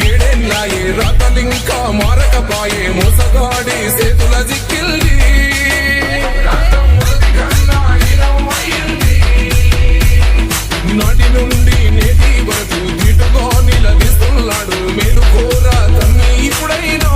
ఏడేళ్ళాయే రాతలింకా మారకపాయే మోసగాడి సేతుల జిక్కిల్లి నాటి నుండి నేటి వరకు ధీటుగా నిలదీస్తున్నాడు మేలు కోరా తన్ని ఇప్పుడైనా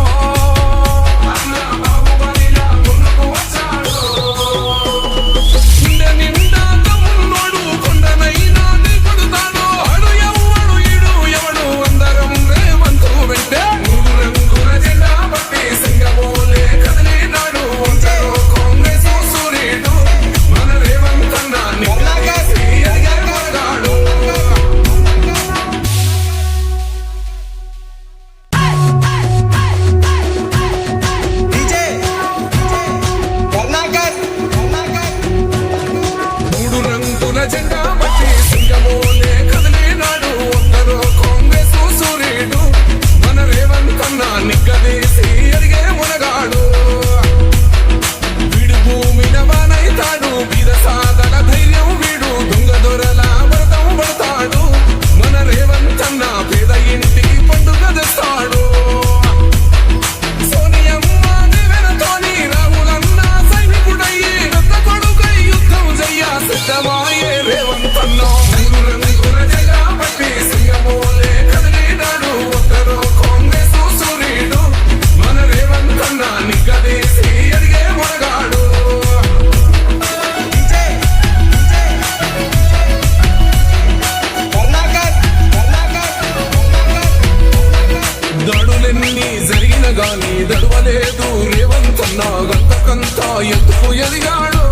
దడవలేదు రేవంతన్నా గంతకంతా ఎందుకు ఎదిగాడు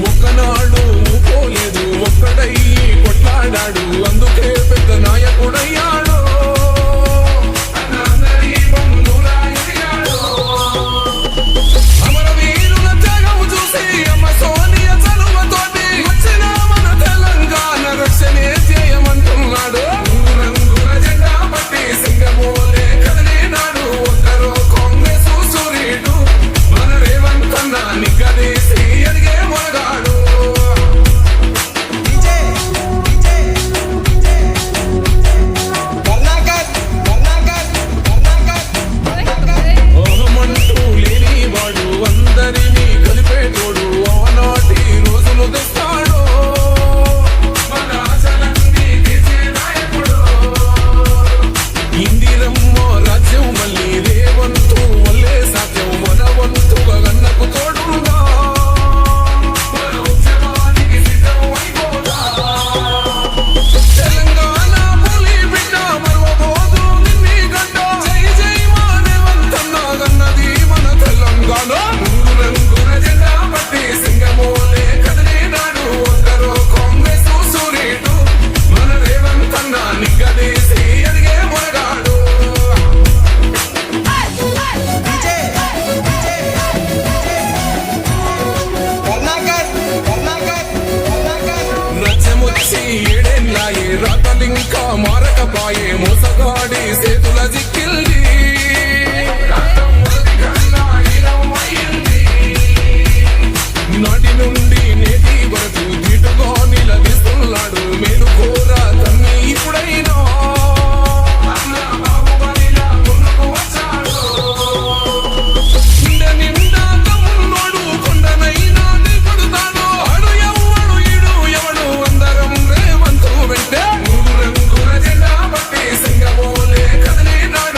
ఒక్కనాడు పోలేదు ఒక్కడై కొట్లాడాడు అందుకే పెద్ద నాయకుడయ్యాడు అమరవీరుల త్యాగం చూసి అమ్మ సోనియ చలువతోటి వచ్చిన మన తెలంగాణ రక్షణే చేయమంటున్నాడు ఏడేళ్ళాయే రాతలింకా మారకపాయే మోసగాడి సేతుల జిక్కిల్లి నాటి నుండి నేటి వరకు ధీటుగా నిలదీస్తున్నాడు మేలు కోరా తన్ని ఇప్పుడైనా మూడు రంగుల జెండా పట్టి సింగమోలే కదిలినాడు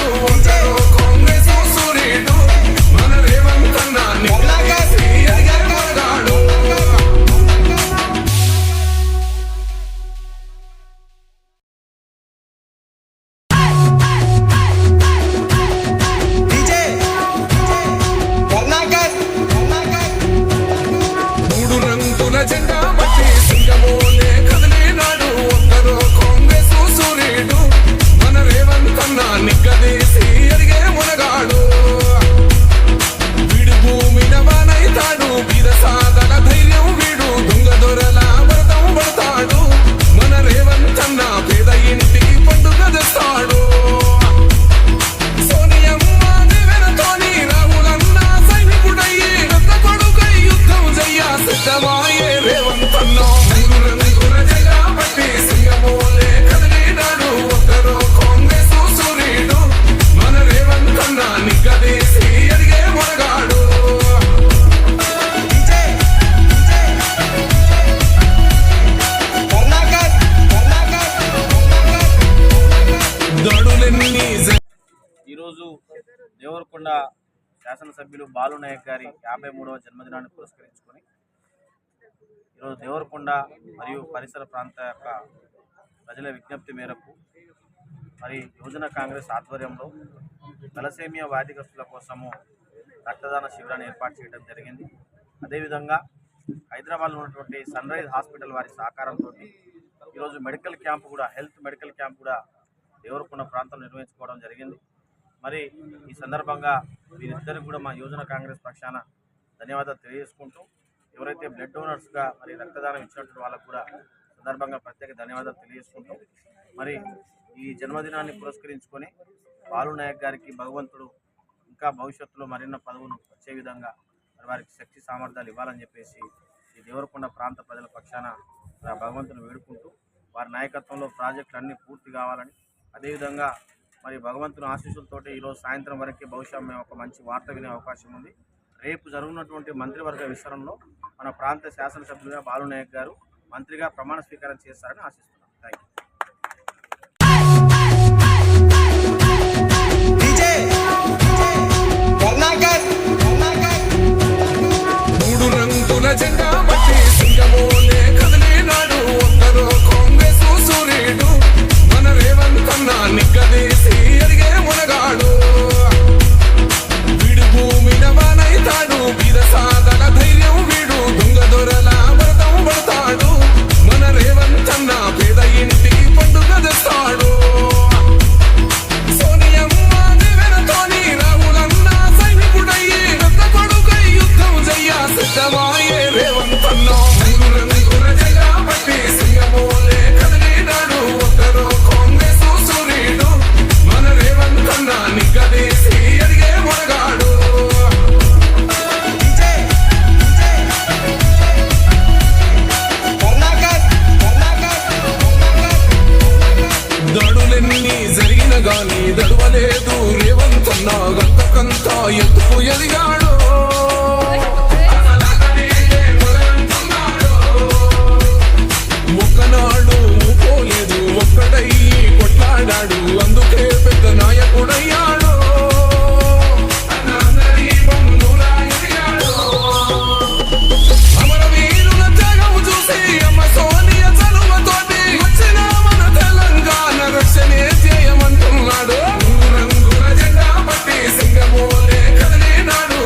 దేవరకొండ శాసనసభ్యులు బాలు నాయక్ గారి 53వ జన్మదినాన్ని పురస్కరించుకొని ఈరోజు దేవరకొండ మరియు పరిసర ప్రాంత యొక్క ప్రజల విజ్ఞప్తి మేరకు మరి యువజన కాంగ్రెస్ ఆధ్వర్యంలో తలసేమియా వ్యాధిగ్రస్తుల కోసము రక్తదాన శిబిరాన్ని ఏర్పాటు చేయడం జరిగింది. అదేవిధంగా హైదరాబాద్లో ఉన్నటువంటి సన్ రైజ్ హాస్పిటల్ వారి సహకారంతో ఈరోజు మెడికల్ క్యాంప్ కూడా హెల్త్ మెడికల్ క్యాంప్ కూడా దేవరకొండ ప్రాంతంలో నిర్వహించుకోవడం జరిగింది. మరి ఈ సందర్భంగా వీరిద్దరికి కూడా మా యువజన కాంగ్రెస్ పక్షాన ధన్యవాదాలు తెలియజేసుకుంటూ ఎవరైతే బ్లడ్ డోనర్స్గా మరి రక్తదానం ఇచ్చినటువంటి వాళ్ళకు కూడా సందర్భంగా ప్రత్యేక ధన్యవాదాలు తెలియజేసుకుంటూ మరి ఈ జన్మదినాన్ని పురస్కరించుకొని బాలు నాయక్ గారికి భగవంతుడు ఇంకా భవిష్యత్తులో మరిన్న పదవులు వచ్చే విధంగా మరి వారికి శక్తి సామర్థ్యాలు ఇవ్వాలని చెప్పేసి ఈ దేవరకొండ ప్రాంత ప్రజల పక్షాన భగవంతుని వేడుకుంటూ వారి నాయకత్వంలో ప్రాజెక్టులు అన్నీ పూర్తి కావాలని అదేవిధంగా మరి భగవంతుని ఆశీస్సులతోటి ఈరోజు సాయంత్రం వరకు బహుశా మేము ఒక మంచి వార్త వినే అవకాశం ఉంది. రేపు జరుగుతున్నటువంటి మంత్రివర్గ విస్తరణలో మన ప్రాంత శాసనసభ్యులుగా బాలు నాయక్ గారు మంత్రిగా ప్రమాణ స్వీకారం చేస్తారని ఆశిస్తున్నాం. Thank you. మూడు రంగుల జెండా బట్టి సింగమోలే కదిలినాడు ఒక్కరో కాంగ్రెస్ సూర్యుడు మన రేవంత్ అన్న నిగ్గదీసి అడిగే మునగాడు వీడు భూమిన వానైతాడు వీర సాగర ధైర్యం వీడు దొంగ దొరల వ్రతం పడతాడు మన రేవంత్ అన్న పేద ఇంటికి పండుగ తెస్తాడు. సోనియమ్మ దివెనతోని రాహులన్న సైనికుడయ్యి రక్త కొడుకై యుద్ధం చెయ్య సిద్ధమాయే రేవంత్ అన్న మూడు రంగుల జెండా బట్టి సింగమోలే కదిలినాడు ఒక్కరో కాంగ్రెస్ సూర్యుడు మన రేవంత్ అన్న నిగ్గదీసి అడిగే మునగాడు. దాడులెన్ని జరిగిన గాని దడవలేదు రేవంత్ అన్న గంతకంతా ఎత్తుకు ఎదిగాడు. ఒక్కనాడు పోలేదు ఒక్కడై కొట్లాడాడు అందుకే పెద్ద నాయకుడయ్యాడు. అమరవీరుల త్యాగం చూసి అమ్మ సోనియ చలువతోటి వచ్చిన మన తెలంగాణ రక్షణే చేయమంటున్నాడు. రంగుల జెండా పట్టి సింగమోలే కదిలినాడు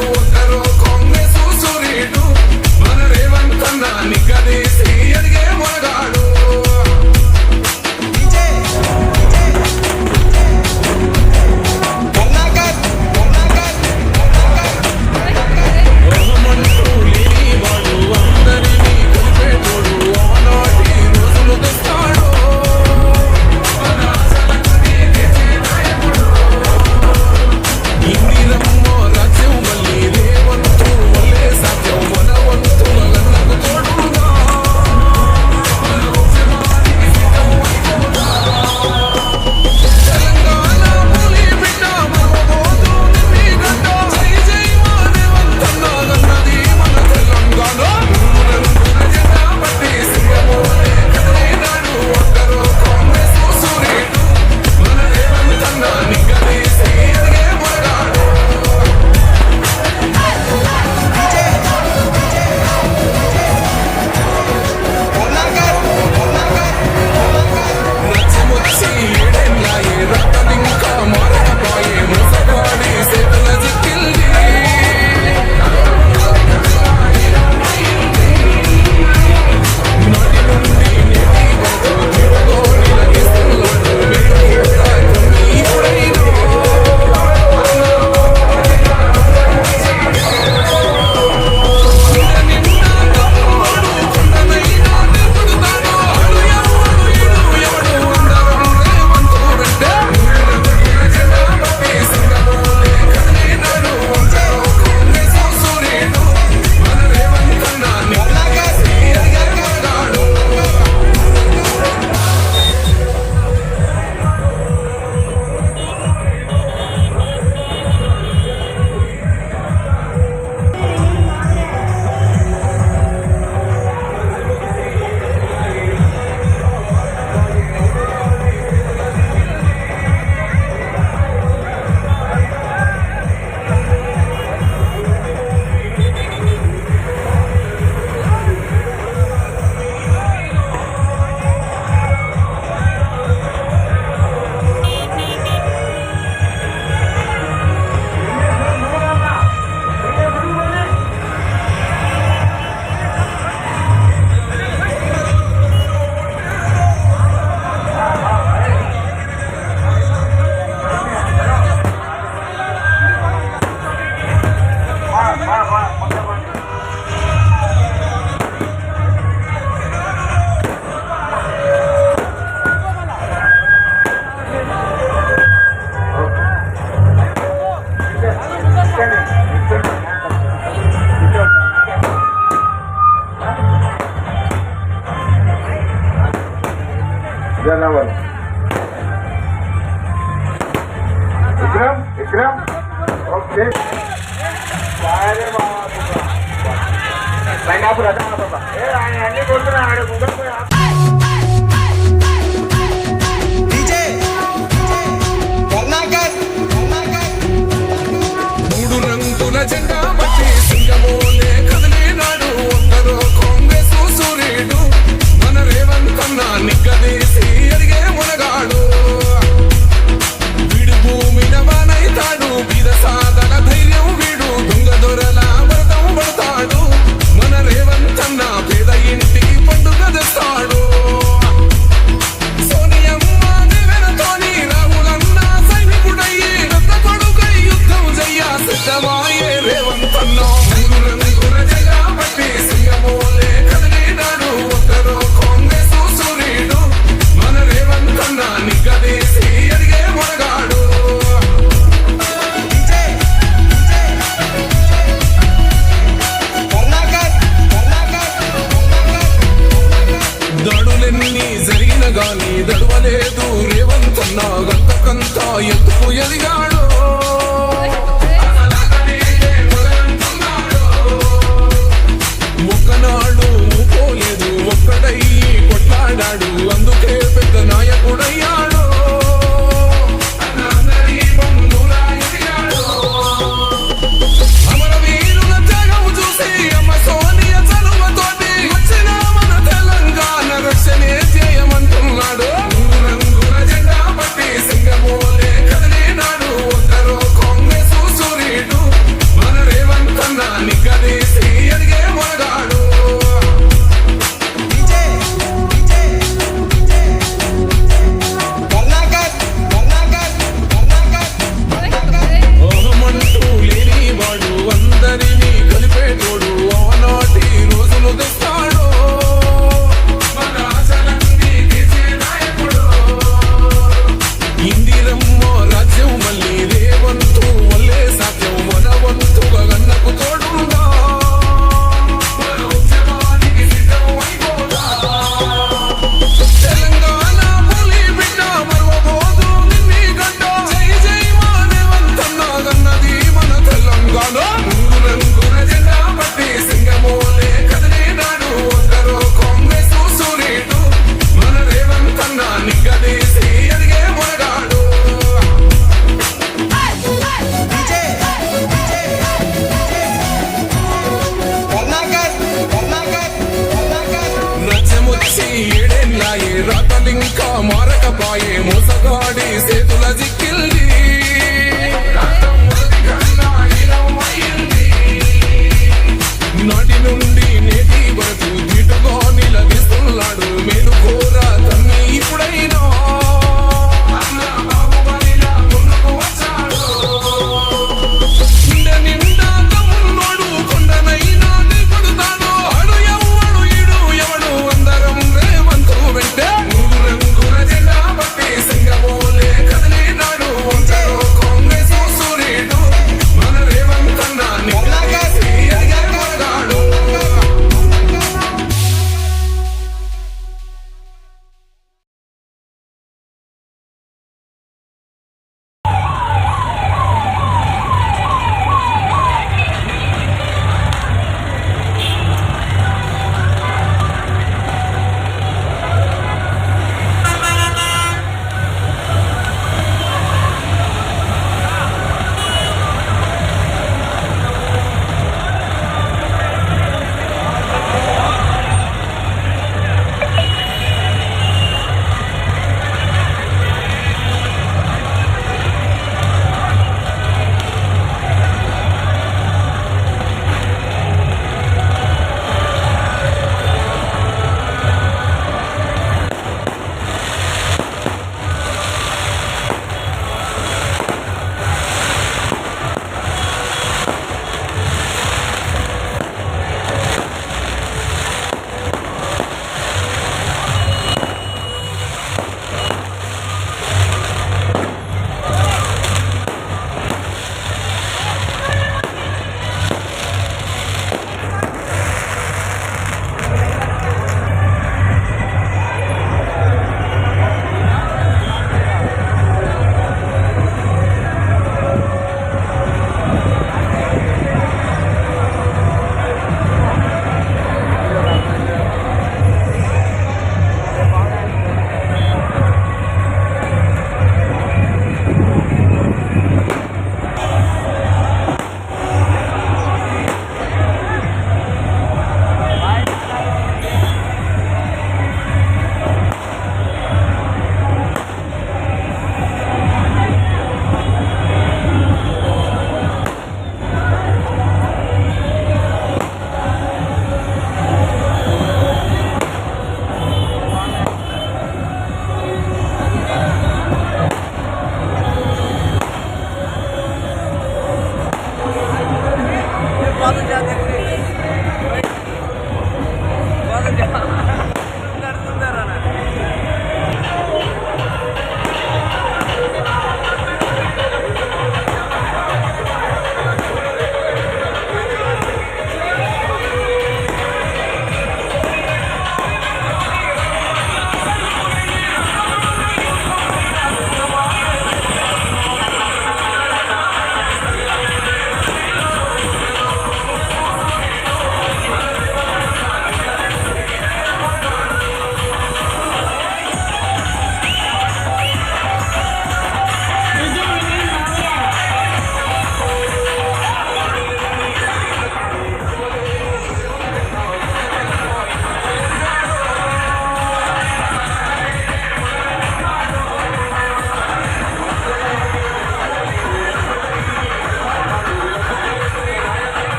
జనవరి విక్రమ్ ఓకే అన్ని కొడుతున్నాడు మూడు రంగుల జెండా బట్టి సింగమోలే కదిలినాడు ఒక్కరో కాంగ్రెస్ సూర్యుడు మన రేవంత్ అన్న నిగ్గదీసి అడిగే మునగాడు వీడు భూమిన వానైతాడు బీద సాధన ధైర్యం వీడు దొంగ దొరల వ్రతం పడతాడు మన రేవంత్ అన్న పేద ఇంటికి పండుగ తెస్తాడు సోనియమ్మ నెవెనతోని రాహులన్న సైనికుడయ్యి రక్త కొడుకై యుద్ధం చెయ్య సిద్ధమాయే రేవంత్ అన్న మూడు రంగుల జెండా బట్టి సింగమోలే కదిలినాడు ఒక్కరో కాంగ్రెస్ సూర్యుడు మన రేవంత్ అన్న నిగ్గదీసి అడిగే మునగాడు దాడులెన్ని జరిగిన గాని దడవలేదు రేవంత్ అన్న గంతకంత ఎత్తుకు ఎదిగాడు ఒక్కనాడు పోలేదు ఒక్కడై కొట్లాడాడు అందుకే పెద్ద నాయకుడయ్యాడు అమరవీరుల త్యాగం చూసి అమ్మ సోనియ చలువతోటి వచ్చిన మన తెలంగాణ రక్షణే చేయమంటున్నాడు మూడు రంగుల జెండా బట్టి సింగమోలే కదిలినాడు ఒక్కరో కాంగ్రెస్ సూర్యుడు మన రేవంత్ అన్న నిగ్గదీసి అడిగే మొనగాడు ఓహమంటూ లేనివాడు అందరినీ కలిపేటోడు ఆనాటి రోజులు తెస్తాడు మన ఆశలన్నీ తీర్చే నాయకుడు ఇందిరమ్మ రాజ్యం మళ్ళీ రేవంతు వల్లే సాధ్యం మన వంతుగా గన్నకు తోడుగా మన ఉద్యమానికి సిద్ధం అయిపోదా తెలంగాణ పులి బిడ్డ మరవబోదు నిన్ని గడ్డ జై జై మా రేవంత్ అన్న గన్నది మన తెలంగాణ మూడు రంగుల జెండా బట్టి సింగమోలే కదిలినాడు ఒక్కరో కాంగ్రెస్ సూర్యుడు మన రేవంత్ అన్న నిగ్గదీసి అడిగే మునగాడు నచ్చమొచ్చి ఏడేళ్ళాయే రాతలింకా మారకపాయే మోసగాడి సేతుల జిక్కిల్ది నాటి నుండి నేటి వరకు ధీటుగా నిలదీస్తున్నాడు మేలు కోర తన్ని ఇప్పుడైనా అన్న బాహుబలిలా ముందుకు వచ్చాడు గుండె నిండా తమ్ముడు కొండనైనా కొడుతాడు అడు ఎవడు ఈడు ఎవడు అందరం రేవంతు వెంటే మూడు రంగుల జెండా బట్టి సింగమో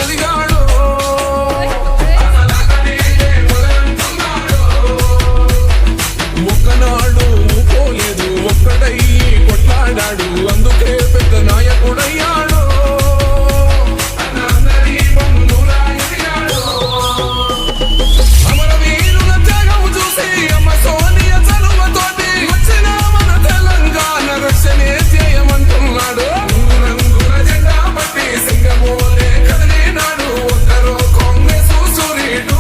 ఎదిగాడు ఒక్కనాడు పోలేదు ఒక్కడై కొట్లాడాడు అందుకే పెద్ద నాయకుడయ్యాడు అమరవీరుల త్యాగం చూసి అమ్మ సోనియా చలువతోటి వచ్చిన మన తెలంగాణ రక్షణే చేయమంటున్నాడు రంగుల జెండా పట్టి సింగమోలే కదిలినాడు ఒక్కరో కాంగ్రెస్ సూర్యుడు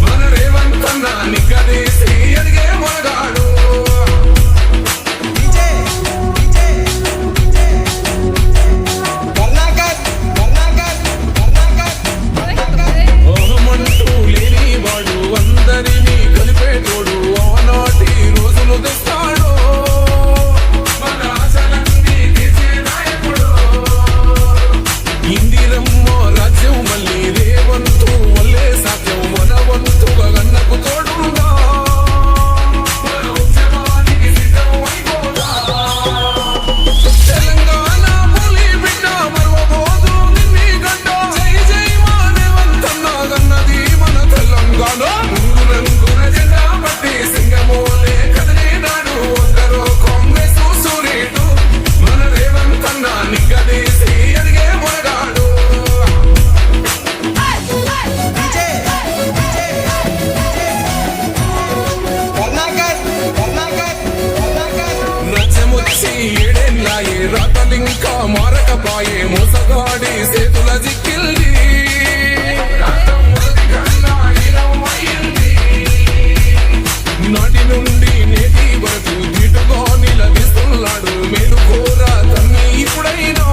మన రేవంత్ అన్న నిగ్గదీసి అడిగే మొనగాడు ఓహమంటూ లేనివాడు అందరినీ కలిపేటోడు ఆనాటి రోజులు తెస్తాడు మన ఆశలన్నీ తీర్చే నాయకుడు ఇందిరమ్మ రాజ్యం మళ్ళీ రేవంతు వల్లే సాధ్యం మన వంతుగా గన్నకు తోడుగా మన ఉద్యమానికి సిద్ధం అయిపోదా తెలంగాణ పులి బిడ్డ మరవబోదు నిన్ని గడ్డ జై జై మానవంతన్న గన్నది మన తెలంగాణ రంగుల జెండా పట్టి సింగమోలే కదిలినాడు ఒక్కరో కాంగ్రెస్ సూర్యుడు మన రేవంత్ అన్న నిగ్గదీసి అడిగే మొనగాడు నచ్చముచ్చి ఏడేళ్ళాయే రాతలింకా మారకపాయే మోసగాడి సేతుల జిక్కిల్ది నాటి నుండి నేటి వరకు దిటుగా నిలదీస్తున్నాడు మేలు కోర తన్ని ఇప్పుడైనా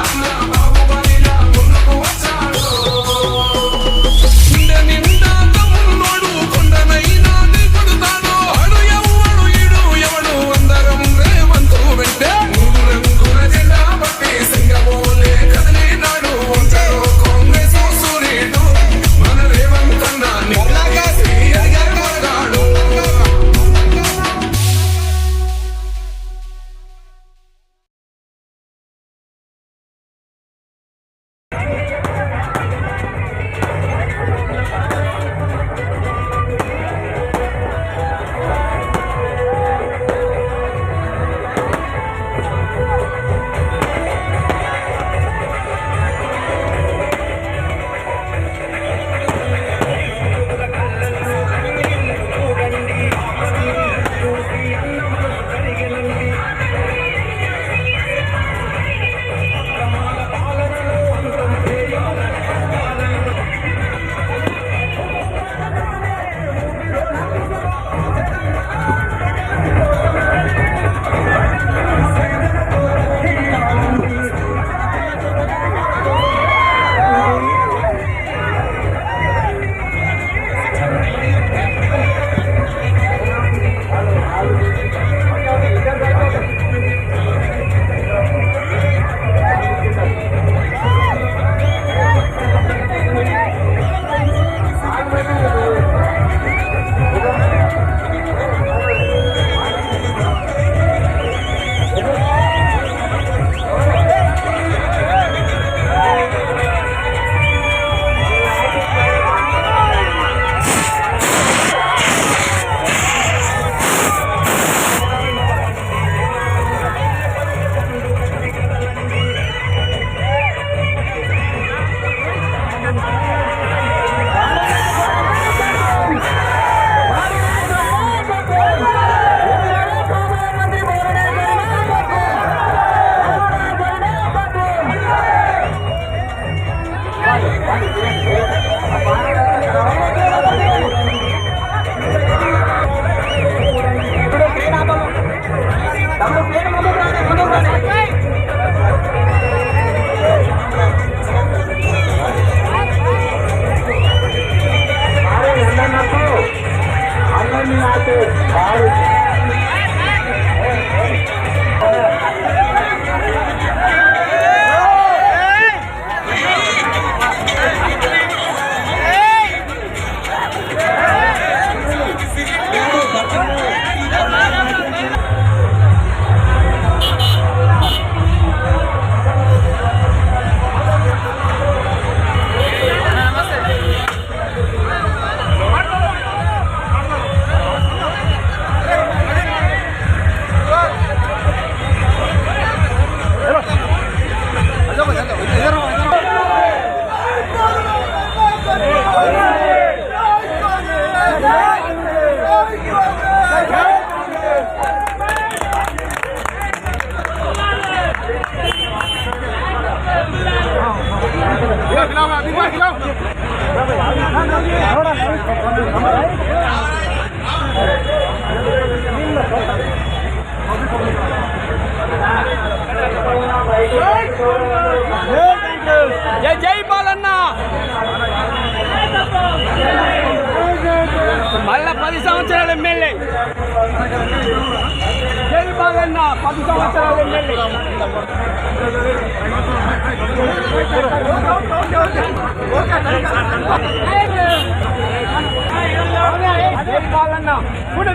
అన్న బాహుబలిలా ముందుకు వచ్చాడు గుండె నిండా తమ్ముడు కొండనైనా దిగుడుతాడు అడు ఎవడు ఇడు ఎవడు అందరం రేవంతు వెంటే రంగుల జెండా పట్టి సింగమోలే కదిలినాడు ఒంటరో కాంగ్రెస్ సూర్యుడు మన రేవంత్ అన్న నిగ్గదీసి అడిగే మొనగాడు మళ్ళా 10 సంవత్సరాల ఎమ్మెల్యే జై బాలన్న 10 సంవత్సరాల ఎమ్మెల్యే జై బాలన్న ఫోటో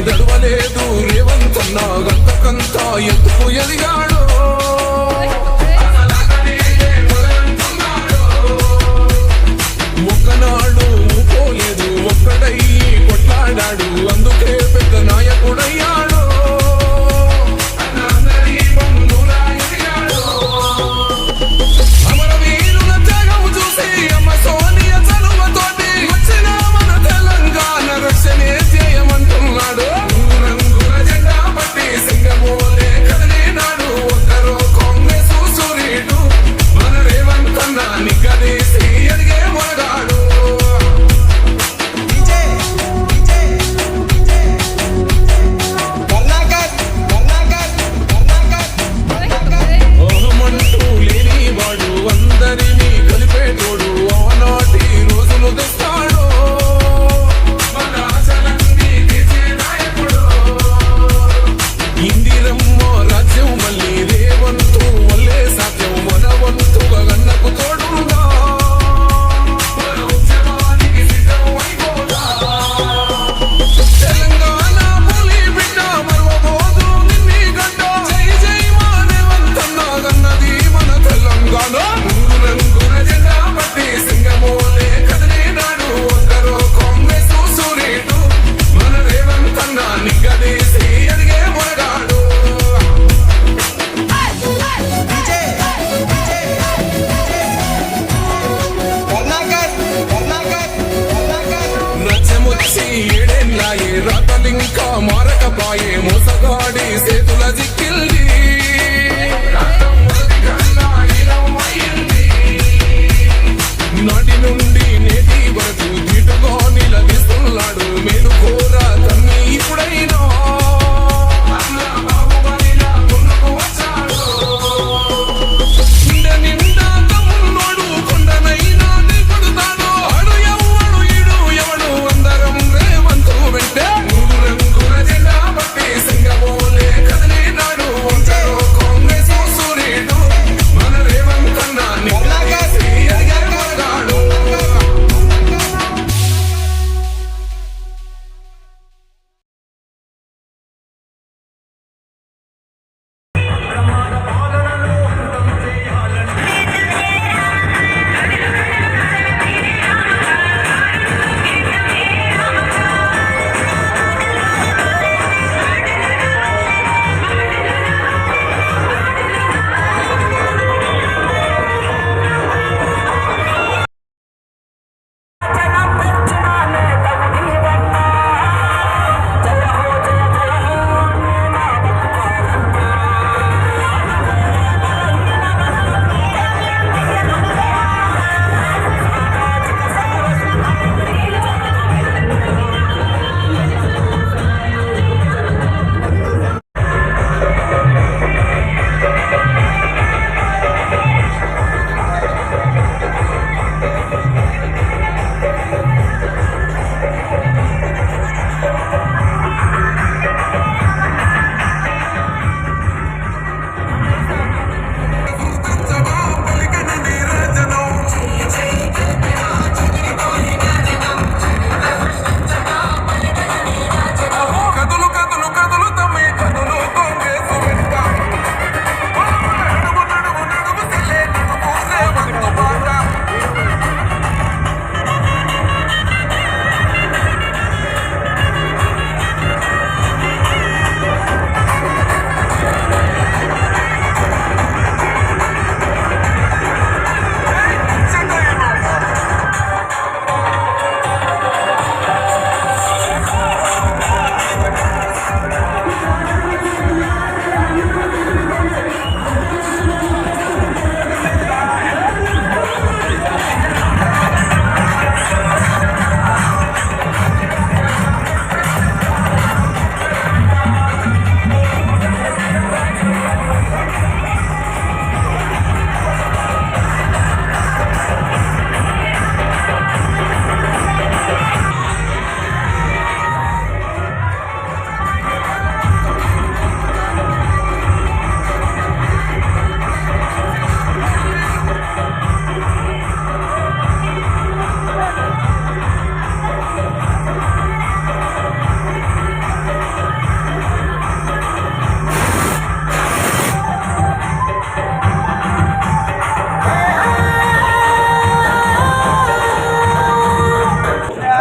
దడవలేదు రేవంతన్న గంతకంత ఎత్తుకు ఎదిగాడు ఒక్కనాడు పోలేదు ఒక్కడై కొట్లాడాడు అందుకే పెద్ద నాయకుడయ్యాడు మారకపాయే మోసగాడి సేతుల జిక్కిల్ది రక్తం మొదటి కన్నా ఈరమైంది. నాటి నుండి నేటి వరకు ధీటుగా నిలదీస్తున్నాడు మేలుకోరా తన్ని ఇప్పుడైనా అన్న బాహుబలిలా ముందుకు వచ్చాడు. గుండె నిండా తమ్మున్నోడు కొండనైనా దిగుడుతాడు. ఆడు ఎవ్వడు ఈడు ఎవడు అందరం రేవంతు వెంటే మూడు రంగుల జెండా పట్టి సింగమోలే కదిలినాడు. ఒంటరో కాంగ్రెస్ సూర్యుడు మన రేవంత్ అన్న నిలదీసి ఎదిగే మొనగాడు. కదులు కదులు కదులు తమ్మి కదులు కాంగ్రెస్ వెంట. నడుము నడుము నడుము సెల్లే నడుము రేవంతు బాట.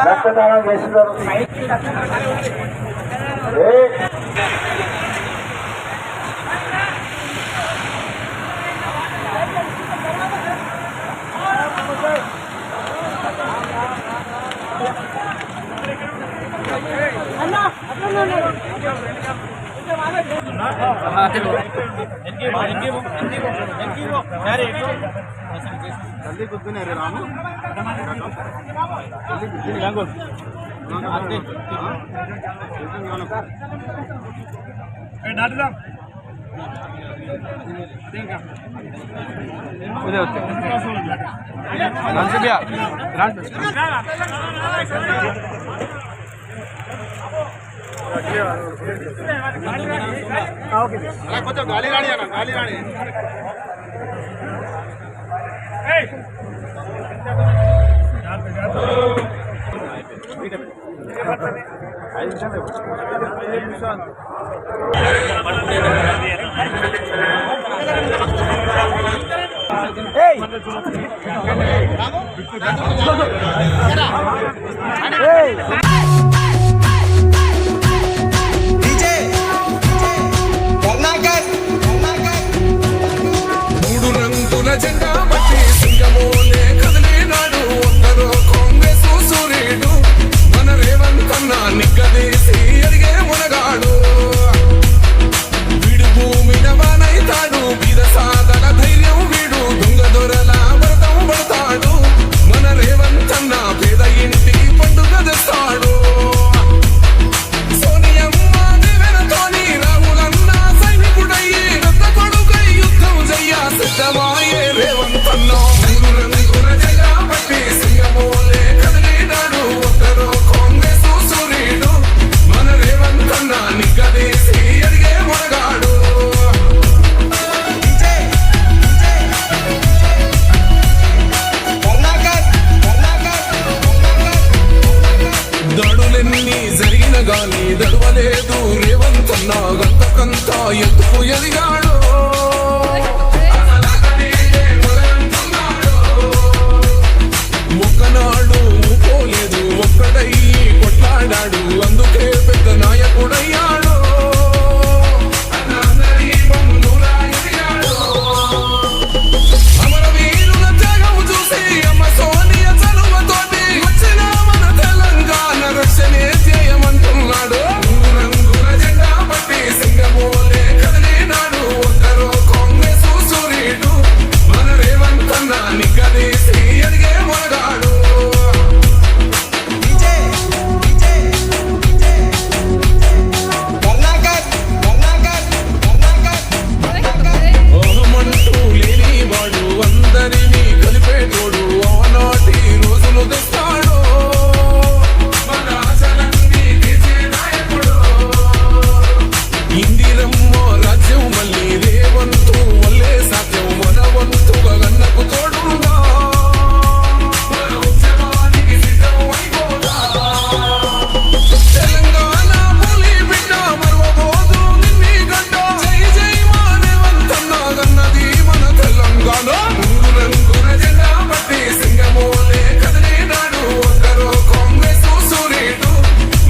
రక్తదానం చేస్తున్నారు. కొంచెం గాలి రాణి అన్న గాలి రాణి మూడు రంగుల జెండా బట్టి సింగమోలే కదిలినాడు. ఒంటరో కాంగ్రెస్ సూర్యుడు మన రేవంత్ అన్న నిగ్గదీసి ఎదిగే మునగా గాని దడవలేదు రేవంతన్న గంతకంతా ఎత్తుకు ఎదిగాడు ఒక్కనాడు పోలేదు ఒక్కడై కొట్లాడాడు అందుకే పెద్ద నాయకుడయ్యాడు అమరవీరుల త్యాగం చూసి అమ్మ సోనియ చలువతోటి వచ్చిన మన తెలంగాణ రక్షణే చేయమంటున్నాడు రంగుల జెండా పట్టి సింగమోలే కదిలినాడు ఒక్కరో కాంగ్రెస్ సూర్యుడు మన రేవంతన్న నిగ్గదీసి ఎదిగే మొనగాడు ఓహమంటూ లేనివాడు అందరినీ కలిపేటోడు ఆనాటి రోజులు తెస్తాడు మన ఆశలన్నీ తీర్చే నాయకుడు ఇందిరమ్మ రాజ్యం మళ్ళీ రేవంతు వల్లే సాధ్యం మన వంతుగా గన్నకు తోడుగా మన ఉద్యమానికి సిద్ధం అయిపోదా తెలంగాణ పులి బిడ్డ మరవబోదు నిన్ని గడ్డ జై జై మానవంతన్న గన్నది మన తెలంగాణ రంగుల జెండా పట్టి సింగమోలే కదిలినాడు ఒక్కరో కాంగ్రెస్ సూర్యుడు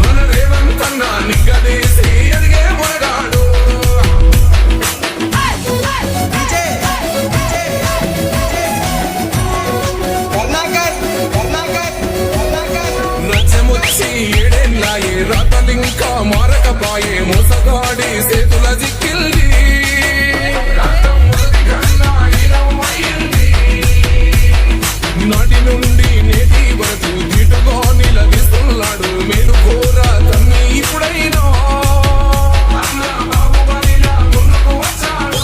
మన రేవంతన్న నిగ్గదీసి ఎదిగే మొనగాడు నచ్చమొచ్చి ఏడేళ్ళాయే రాతలింకా మారకపాయే మోసగాడి సేతుల జిక్కిల్ది నాటి నుండి నేటి వరకు ధీటుగా నిలదీస్తున్నాడు మేలు కోర తమ్మి ఇప్పుడైనా బాహుబలిలా ముందుకు వచ్చాడు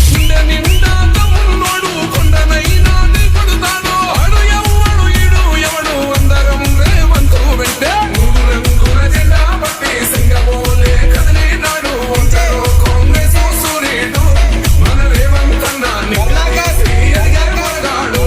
గుండె నిండా తమ్మున్నోడు కొండనైనా దిగొడతాడు ఆడు ఎవ్వడు ఈడు ఎవడు అందరం రేవంతు వెంటే రంగుల జెండా పట్టి సింగమోలే కదిలినాడు ఒంటరో కాంగ్రెస్ సూర్యుడు మన రేవంతన్న నిగ్గదీసి ఎదిగే మొనగాడు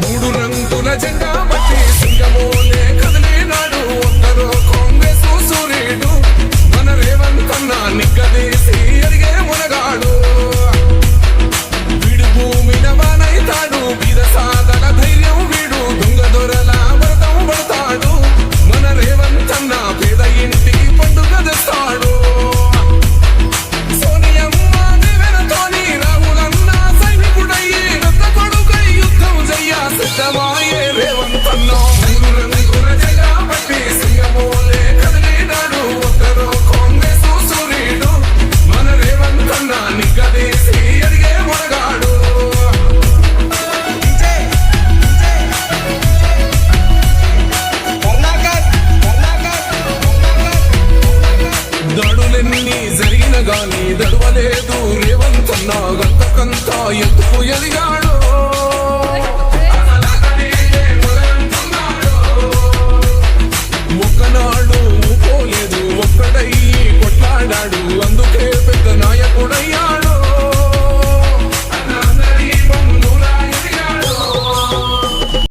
మూడు రంగుల జెండా పట్టి సింగమోలే కదిలినాడు ఒక్కరో కాంగ్రెస్ సూర్యుడు మన రేవంతన్న నిగ్గదీసి ఎదిగే మొనగాడు వీడు భూమిన వానైతాడు బీద సాదల ధైర్యం వీడు దొంగ దొరల వ్రతం పడతాడు మన రేవంతన్న పేద ఇంటికి పండుగ తెస్తాడు సోనియమ్మ నెవెనతోని రాహులన్న సైనికుడయ్యి రక్త కొడుకై యుద్ధం చెయ్య సిద్ధమాయే రేవంతన్న రంగుల జెండా పట్టి సింగమోలే కదిలినాడు ఒక్కరో కాంగ్రెస్ సూర్యుడు మన రేవంతన్న నిగ్గదీసి ఎదిగే మొనగాడు దాడులెన్ని జరిగిన గాని దడవలేదు రేవంతన్న గంతకంతా ఎత్తుకు ఎదిగాడు